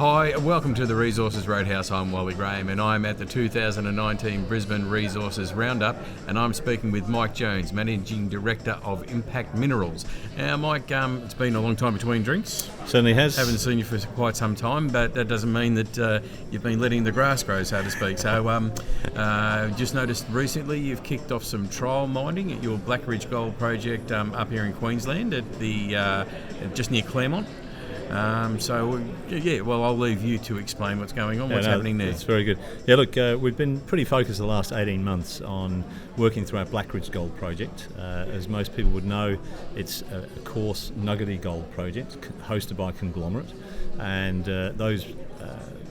Hi, and welcome to the Resources Roadhouse. I'm Wally Graham, and I'm at the 2019 Brisbane Resources Roundup, and I'm speaking with Mike Jones, Managing Director of Impact Minerals. Now, Mike, it's been a long time between drinks. Certainly has. Haven't seen you for quite some time, but that doesn't mean that you've been letting the grass grow, so to speak. So, just noticed recently you've kicked off some trial mining at your Black Ridge Gold project up here in Queensland at the just near Claremont. I'll leave you to explain what's going on, what's happening there. That's very good. Yeah, look, we've been pretty focused the last 18 months on working through our Black Ridge Gold project. As most people would know, it's a coarse, nuggety gold project hosted by Conglomerate, and those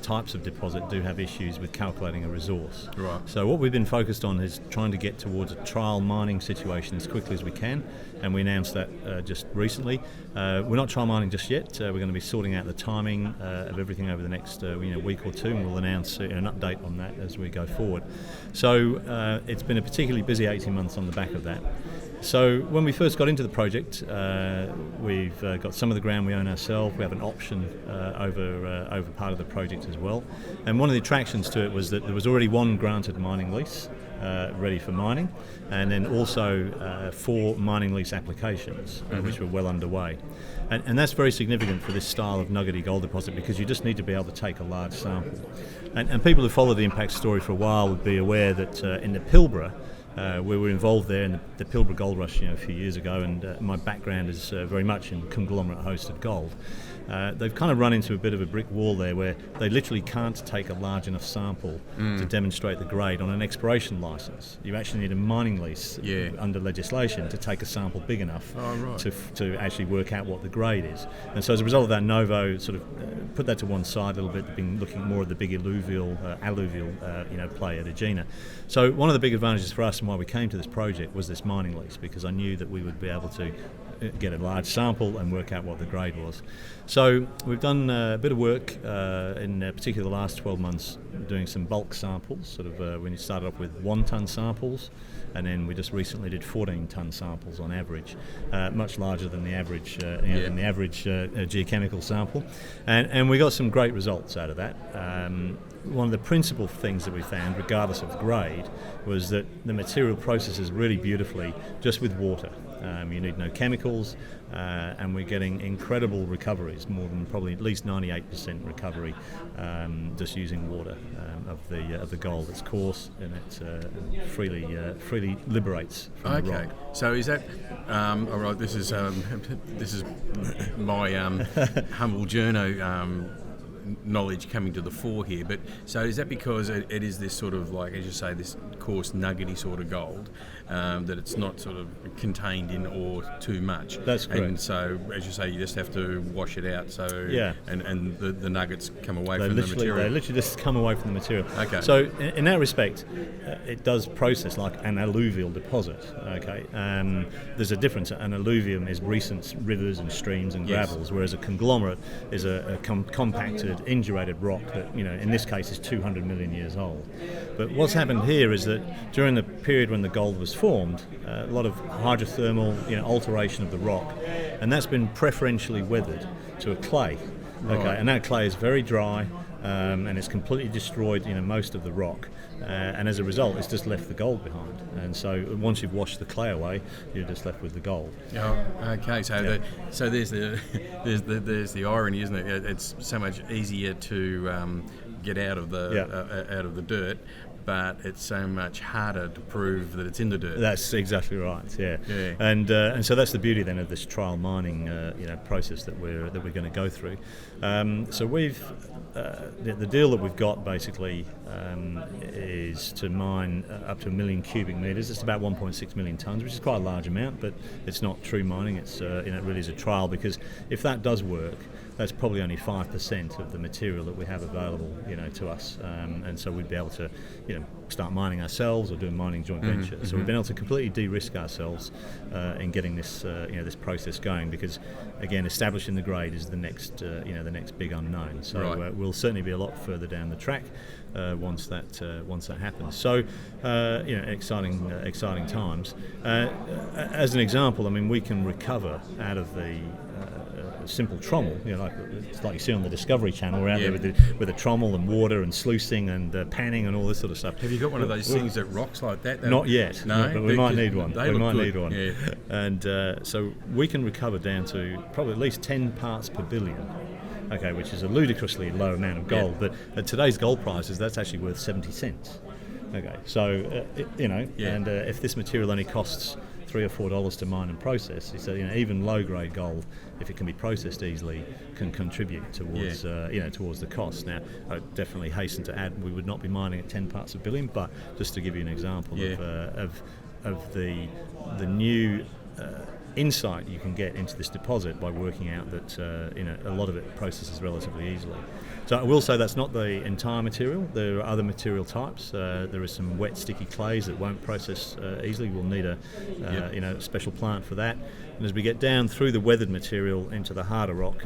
types of deposit do have issues with calculating a resource. Right. So what we've been focused on is trying to get towards a trial mining situation as quickly as we can, and we announced that just recently. We're not trial mining just yet. We're going to be sorting out the timing of everything over the next week or two, and we'll announce an update on that as we go forward. So it's been a particularly busy 18 months on the back of that. So when we first got into the project, we've got some of the ground we own ourselves. We have an option over part of the project as well. And one of the attractions to it was that there was already one granted mining lease ready for mining, and then also 4 mining lease applications, which were well underway. And that's very significant for this style of nuggety gold deposit, because you just need to be able to take a large sample. And people who follow the Impact story for a while would be aware that in the Pilbara, we were involved there in the Pilbara Gold Rush a few years ago, and my background is very much in conglomerate-hosted gold. They've kind of run into a bit of a brick wall there, where they literally can't take a large enough sample to demonstrate the grade on an exploration licence. You actually need a mining lease under legislation to take a sample big enough to actually work out what the grade is. And so as a result of that, Novo sort of put that to one side a little bit, been looking more at the big alluvial play at Egina. So one of the big advantages for us and why we came to this project was this mining lease, because I knew that we would be able to get a large sample and work out what the grade was. So we've done a bit of work in particular the last 12 months doing some bulk samples, sort of when you started off with 1 tonne samples, and then we just recently did 14 tonne samples on average, much larger than the average geochemical sample, and we got some great results out of that. One of the principal things that we found, regardless of grade, was that the material processes really beautifully just with water. You need no chemicals, and we're getting incredible recoveries, more than probably at least 98% recovery, just using water of the gold. It's coarse and it freely liberates from the rock. So is that all right? This is my humble journo knowledge coming to the fore here, but so is that because it is this sort of, like, as you say, this coarse nuggety sort of gold, that it's not sort of contained in ore too much? That's correct. And so, as you say, you just have to wash it out, so and the nuggets come away from the material. They literally just come away from the material. Okay. So in that respect, it does process like an alluvial deposit. Okay. There's a difference. An alluvium is recent rivers and streams and gravels, whereas a conglomerate is a compacted, indurated rock that, in this case is 200 million years old. But what's happened here is that during the period when the gold was formed, a lot of hydrothermal alteration of the rock, and that's been preferentially weathered to a clay. Okay, and that clay is very dry, and it's completely destroyed most of the rock, and as a result it's just left the gold behind. And so once you've washed the clay away, you're just left with the gold. Okay, so there's the irony, isn't it? It's so much easier to get out of the dirt, but it's so much harder to prove that it's in the dirt. That's exactly right. Yeah. And so that's the beauty then of this trial mining process that we're going to go through. So we've the deal that we've got basically is to mine up to 1 million cubic metres. It's about 1.6 million tonnes, which is quite a large amount, but it's not true mining. It's it really is a trial, because if that does work, that's probably only 5% of the material that we have available, to us, and so we'd be able to, start mining ourselves or do a mining joint venture. So we've been able to completely de-risk ourselves in getting this, this process going, because again, establishing the grade is the next big unknown. So we'll certainly be a lot further down the track once that happens. So exciting times. As an example, I mean, we can recover out of the a simple trommel, it's like you see on the Discovery Channel. We're out there with a trommel and water and sluicing and panning and all this sort of stuff. Have you got one of those things that rocks like that? Not yet. No, but we might need one. They look good. Yeah. And so we can recover down to probably at least 10 parts per billion. Okay, which is a ludicrously low amount of gold, but at today's gold prices, that's actually worth 70 cents. Okay, so and if this material only costs $3 or $4 to mine and process, so even low-grade gold, if it can be processed easily, can contribute towards towards the cost. Now, I definitely hasten to add, we would not be mining at 10 parts per billion, but just to give you an example of the new insight you can get into this deposit by working out that a lot of it processes relatively easily. So I will say that's not the entire material. There are other material types. There are some wet, sticky clays that won't process easily. We'll need a special plant for that. And as we get down through the weathered material into the harder rock,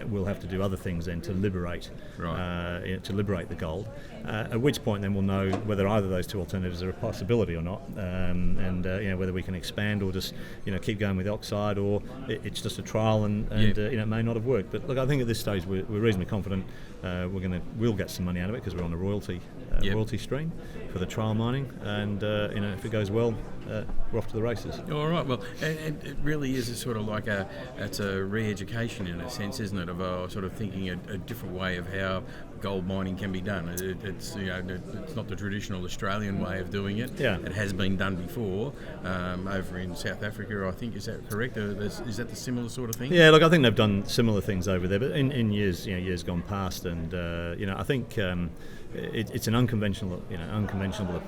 we'll have to do other things then to liberate the gold. At which point then we'll know whether either of those two alternatives are a possibility or not, and whether we can expand or just keep going with the oxide, or it's just a trial and it may not have worked. But look, I think at this stage we're reasonably confident we'll get some money out of it because we're on a royalty stream for the trial mining, and if it goes well, we're off to the races. All right. Well, and it really is a sort of like it's a re-education in a sense, isn't it, of sort of thinking a different way of how gold mining can be done. It's not the traditional Australian way of doing it. Yeah. It has been done before over in South Africa, I think. Is that correct? Is that the similar sort of thing? Yeah. Look, I think they've done similar things over there, but in years gone past, and I think. It's an unconventional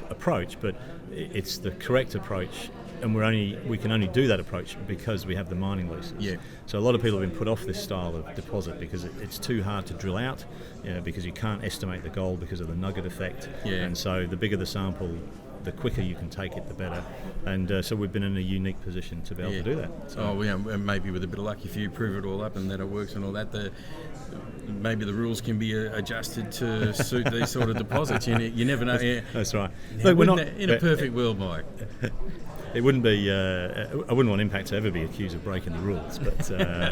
approach, but it's the correct approach, and we can only do that approach because we have the mining leases. Yeah. So a lot of people have been put off this style of deposit because it's too hard to drill out, because you can't estimate the gold because of the nugget effect. Yeah. And so the bigger the sample, the quicker you can take it, the better. And so we've been in a unique position to be able to do that. So. Maybe with a bit of luck, if you prove it all up and that it works and all that, maybe the rules can be adjusted to suit these sort of deposits. You never know. That's right. Look, in a perfect world, Mike. It wouldn't be. I wouldn't want Impact to ever be accused of breaking the rules, but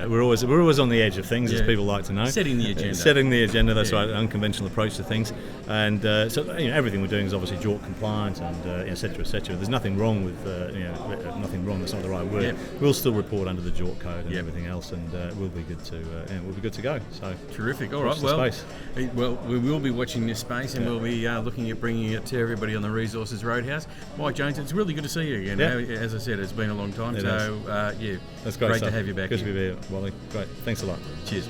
we're always on the edge of things, as people like to know. Setting the agenda. That's right. An unconventional approach to things, and so everything we're doing is obviously JORC compliant, and et cetera, et cetera. There's nothing wrong with nothing wrong. That's not the right word. Yep. We'll still report under the JORC code and everything else, and we'll be good to go. So terrific. All right. Well, we will be watching this space, and we'll be looking at bringing it to everybody on the Resources Roadhouse. Mike Jones, it's really good to see you again. Yeah. As I said, it's been a long time, That's so great to have you back. Good to be here, Wally. Great. Thanks a lot. Cheers.